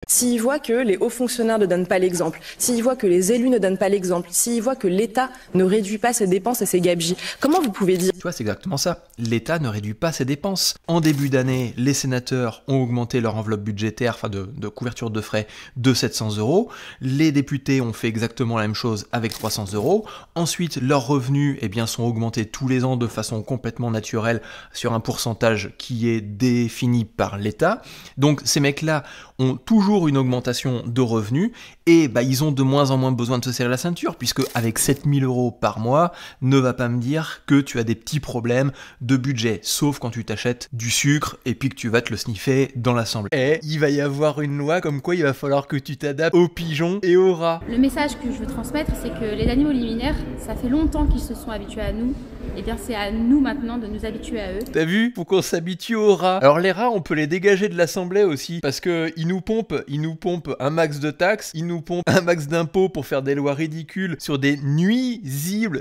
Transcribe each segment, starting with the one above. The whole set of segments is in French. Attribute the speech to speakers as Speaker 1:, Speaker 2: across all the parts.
Speaker 1: S'ils voient que les hauts fonctionnaires ne donnent pas l'exemple, s'ils voient que les élus ne donnent pas l'exemple, s'ils voient que l'État ne réduit pas ses dépenses et ses gabegies, comment vous pouvez dire...
Speaker 2: Tu vois, c'est exactement ça. L'État ne réduit pas ses dépenses. En début d'année, les sénateurs ont augmenté leur enveloppe budgétaire, enfin de couverture de frais, de 700 €. Les députés ont fait exactement la même chose avec 300 €. Ensuite, leurs revenus sont augmentés tous les ans de façon complètement naturelle sur un pourcentage qui est défini par l'État. Donc ces mecs-là ont toujours une augmentation de revenus et ils ont de moins en moins besoin de se serrer la ceinture, puisque avec 7000 € par mois, ne va pas me dire que tu as des petits problèmes de budget, sauf quand tu t'achètes du sucre et puis que tu vas te le sniffer dans l'assemblée. Et il va y avoir une loi comme quoi il va falloir que tu t'adaptes aux pigeons et aux rats.
Speaker 3: Le message que je veux transmettre, c'est que les animaux liminaires, ça fait longtemps qu'ils se sont habitués à nous. Et bien c'est à nous maintenant de nous habituer à eux.
Speaker 2: T'as vu? Faut qu'on s'habitue aux rats. Alors les rats, on peut les dégager de l'assemblée aussi, parce que ils nous pompent un max de taxes, ils nous pompent un max d'impôts pour faire des lois ridicules sur des nuisibles,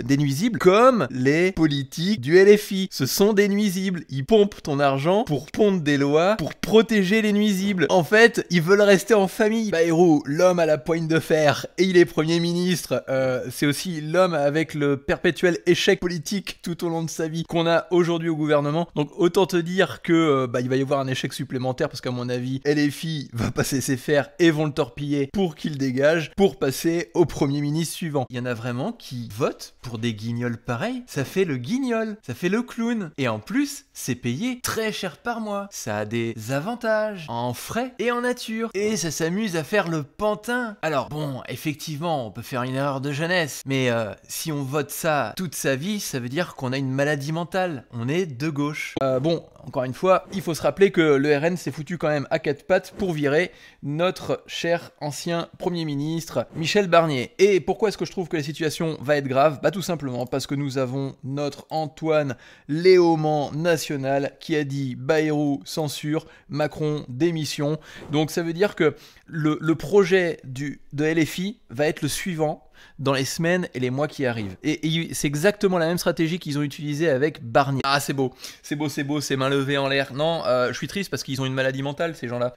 Speaker 2: comme les politiques du LFI. Ce sont des nuisibles. Ils pompent ton argent pour pondre des lois pour protéger les nuisibles. En fait, ils veulent rester en famille. Bayrou, l'homme à la poigne de fer, et il est Premier ministre. C'est aussi l'homme avec le perpétuel échec politique tout au long de sa vie qu'on a aujourd'hui au gouvernement. Donc autant te dire que il va y avoir un échec supplémentaire, parce qu'à mon avis, LFI va passer ses fers et vont le torpiller pour qu'il dégage, pour passer au Premier ministre suivant. Il y en a vraiment qui votent pour des guignols pareils. Ça fait le guignol, ça fait le clown. Et en plus, c'est payé très cher par mois. Ça a des avantages en frais et en nature. Et ça s'amuse à faire le pantin. Alors bon, effectivement, on peut faire une erreur de jeunesse, mais si on vote ça toute sa vie, ça veut dire qu'on a une maladie mentale. On est de gauche. Bon, encore une fois, il faut se rappeler que le RN s'est foutu quand même à quatre pattes pour virer notre cher ancien Premier ministre Michel Barnier. Et pourquoi est-ce que je trouve que la situation va être grave? Tout simplement parce que nous avons notre Antoine Léaumont national qui a dit Bayrou censure, Macron démission. Donc ça veut dire que le projet de LFI va être le suivant dans les semaines et les mois qui arrivent. Et c'est exactement la même stratégie qu'ils ont utilisée avec Barnier. Ah, c'est beau, c'est main levée en l'air. Non, je suis triste parce qu'ils ont une maladie mentale, ces gens-là.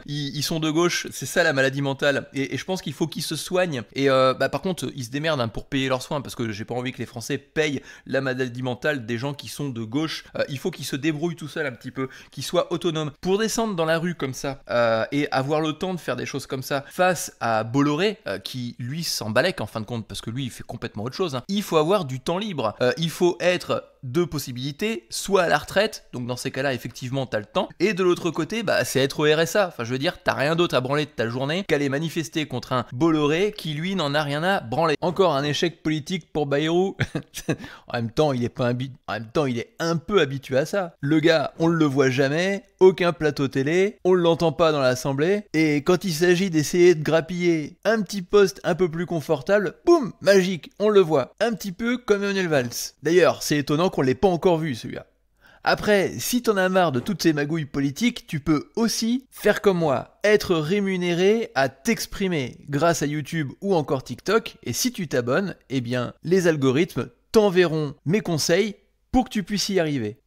Speaker 2: Ils sont de gauche, c'est ça la maladie mentale. Et je pense qu'il faut qu'ils se soignent. Et par contre, ils se démerdent pour payer leurs soins, parce que j'ai pas envie que les Français payent la maladie mentale des gens qui sont de gauche. Il faut qu'ils se débrouillent tout seuls un petit peu, qu'ils soient autonomes. Pour descendre dans la rue comme ça, et avoir le temps de faire des choses comme ça, face à Bolloré, qui lui s'en balèque en fin de compte, parce que lui il fait complètement autre chose, il faut avoir du temps libre, il faut être deux possibilités, soit à la retraite, donc dans ces cas-là effectivement t'as le temps, et de l'autre côté c'est être au RSA, enfin je veux dire t'as rien d'autre à branler de ta journée qu'aller manifester contre un Bolloré qui lui n'en a rien à branler. Encore un échec politique pour Bayrou. En même temps il est un peu habitué à ça. Le gars on le voit jamais, aucun plateau télé, on l'entend pas dans l'assemblée, et quand il s'agit d'essayer de grappiller un petit poste un peu plus confortable, boum, magique, on le voit, un petit peu comme Manuel Valls. D'ailleurs c'est étonnant qu'on l'ait pas encore vu celui-là. Après, si t'en as marre de toutes ces magouilles politiques, tu peux aussi faire comme moi, être rémunéré à t'exprimer grâce à YouTube ou encore TikTok, et si tu t'abonnes, les algorithmes t'enverront mes conseils pour que tu puisses y arriver.